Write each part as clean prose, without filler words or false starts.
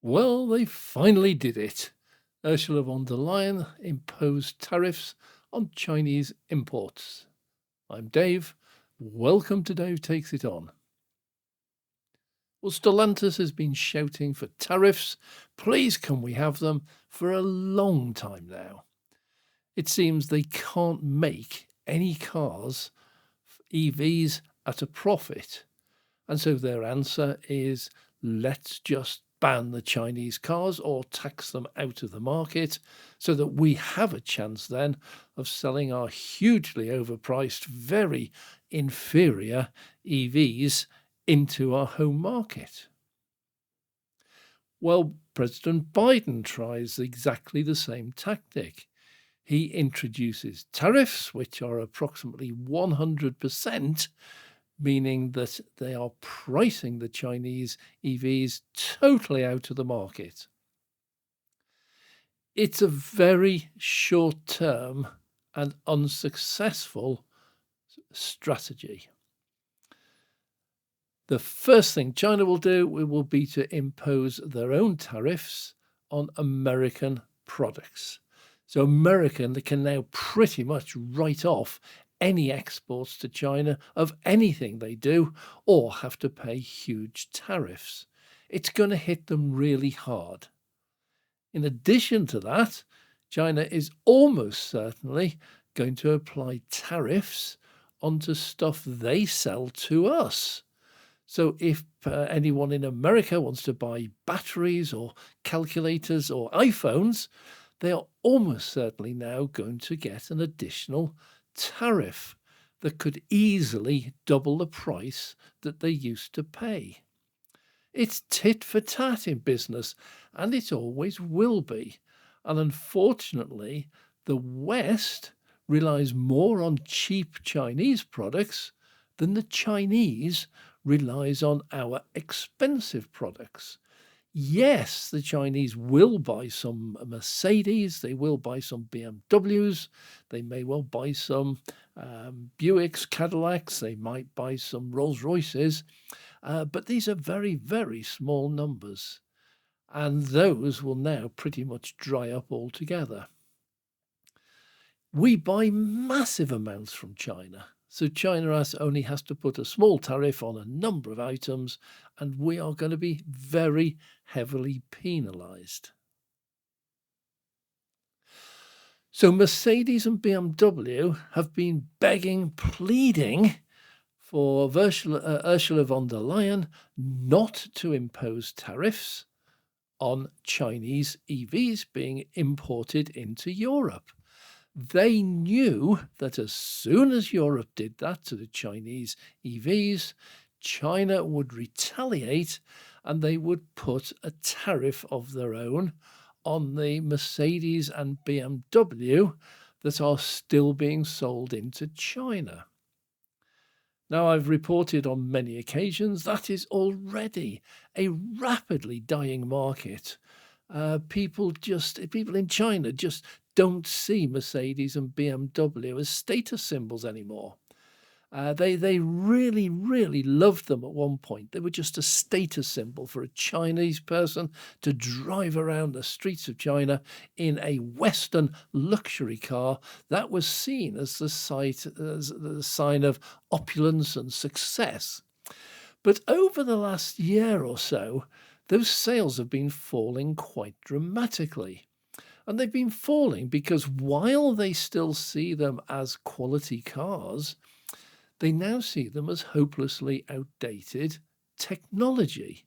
Well, they finally did it. Ursula von der Leyen imposed tariffs on Chinese imports. I'm Dave. Welcome to Dave Takes It On. Well, Stellantis has been shouting for tariffs. Please can we have them for a long time now. It seems they can't make any cars, EVs, at a profit. And so their answer is, let's just ban the Chinese cars or tax them out of the market so that we have a chance then of selling our hugely overpriced, very inferior EVs into our home market. Well, President Biden tries exactly the same tactic. He introduces tariffs, which are approximately 100%, meaning that they are pricing the Chinese EVs totally out of the market. It's a very short-term and unsuccessful strategy. The first thing China will do will be to impose their own tariffs on American products. So American can now pretty much write off any exports to China of anything they do or have to pay huge tariffs. It's going to hit them really hard. In addition to that, China is almost certainly going to apply tariffs onto stuff they sell to us. So if anyone in America wants to buy batteries or calculators or iPhones, they are almost certainly now going to get an additional tariff that could easily double the price that they used to pay. It's tit for tat in business, and it always will be. And unfortunately, the West relies more on cheap Chinese products than the Chinese relies on our expensive products. Yes, the Chinese will buy some Mercedes, they will buy some BMWs, they may well buy some Buicks, Cadillacs, they might buy some Rolls Royces, but these are very, very small numbers. And those will now pretty much dry up altogether. We buy massive amounts from China. So China only has to put a small tariff on a number of items, and we are going to be very heavily penalised. So Mercedes and BMW have been begging, pleading for Ursula von der Leyen not to impose tariffs on Chinese EVs being imported into Europe. They knew that as soon as Europe did that to the Chinese EVs, China would retaliate and they would put a tariff of their own on the Mercedes and BMW that are still being sold into China. Now, I've reported on many occasions that is already a rapidly dying market. People in China just don't see Mercedes and BMW as status symbols anymore. They really, really loved them at one point. They were just a status symbol for a Chinese person to drive around the streets of China in a Western luxury car that was seen as the sign of opulence and success. But over the last year or so, those sales have been falling quite dramatically. And they've been falling because while they still see them as quality cars, they now see them as hopelessly outdated technology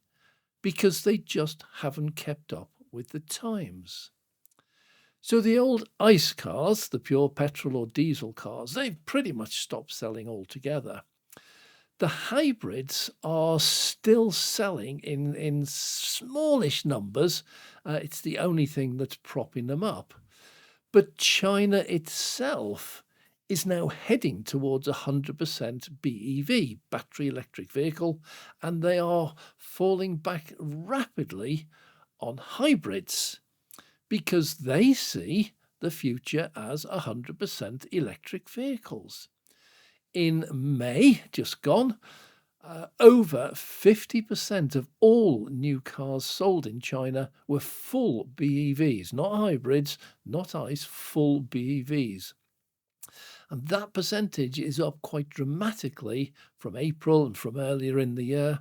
because they just haven't kept up with the times. So the old ICE cars, the pure petrol or diesel cars, they've pretty much stopped selling altogether. The hybrids are still selling in smallish numbers. It's the only thing that's propping them up. But China itself is now heading towards 100% BEV, battery electric vehicle, and they are falling back rapidly on hybrids because they see the future as 100% electric vehicles. In May, just gone, Over 50% of all new cars sold in China were full BEVs, not hybrids, not ICE, full BEVs. And that percentage is up quite dramatically from April and from earlier in the year.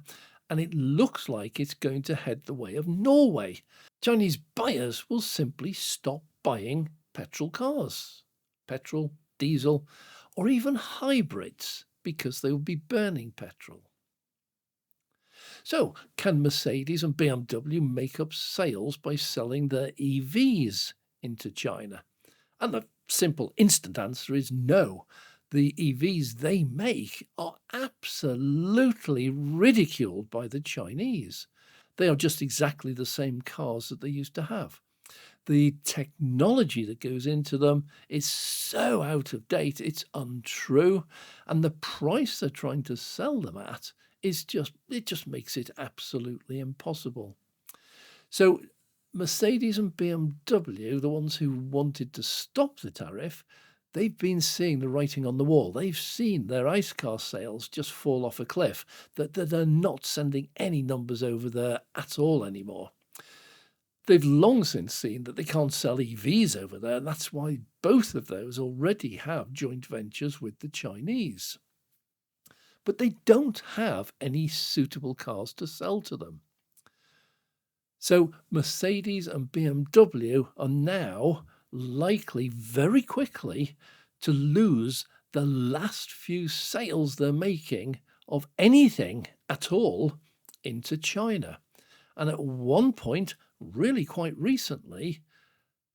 And it looks like it's going to head the way of Norway. Chinese buyers will simply stop buying petrol cars, petrol, diesel, or even hybrids, because they will be burning petrol. So, can Mercedes and BMW make up sales by selling their EVs into China? And the simple, instant answer is no. The EVs they make are absolutely ridiculed by the Chinese. They are just exactly the same cars that they used to have. The technology that goes into them is so out of date, it's untrue. And the price they're trying to sell them at is it just makes it absolutely impossible. So Mercedes and BMW, the ones who wanted to stop the tariff, they've been seeing the writing on the wall. They've seen their ICE car sales just fall off a cliff, that they're not sending any numbers over there at all anymore. They've long since seen that they can't sell EVs over there, and that's why both of those already have joint ventures with the Chinese. But they don't have any suitable cars to sell to them. So Mercedes and BMW are now likely very quickly to lose the last few sales they're making of anything at all into China. And at one point, really quite recently,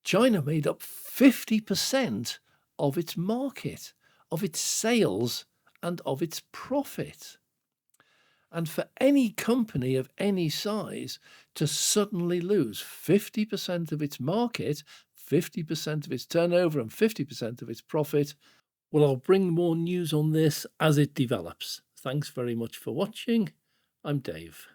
China made up 50% of its market, of its sales, and of its profit. And for any company of any size to suddenly lose 50% of its market, 50% of its turnover, and 50% of its profit, well, I'll bring more news on this as it develops. Thanks very much for watching. I'm Dave.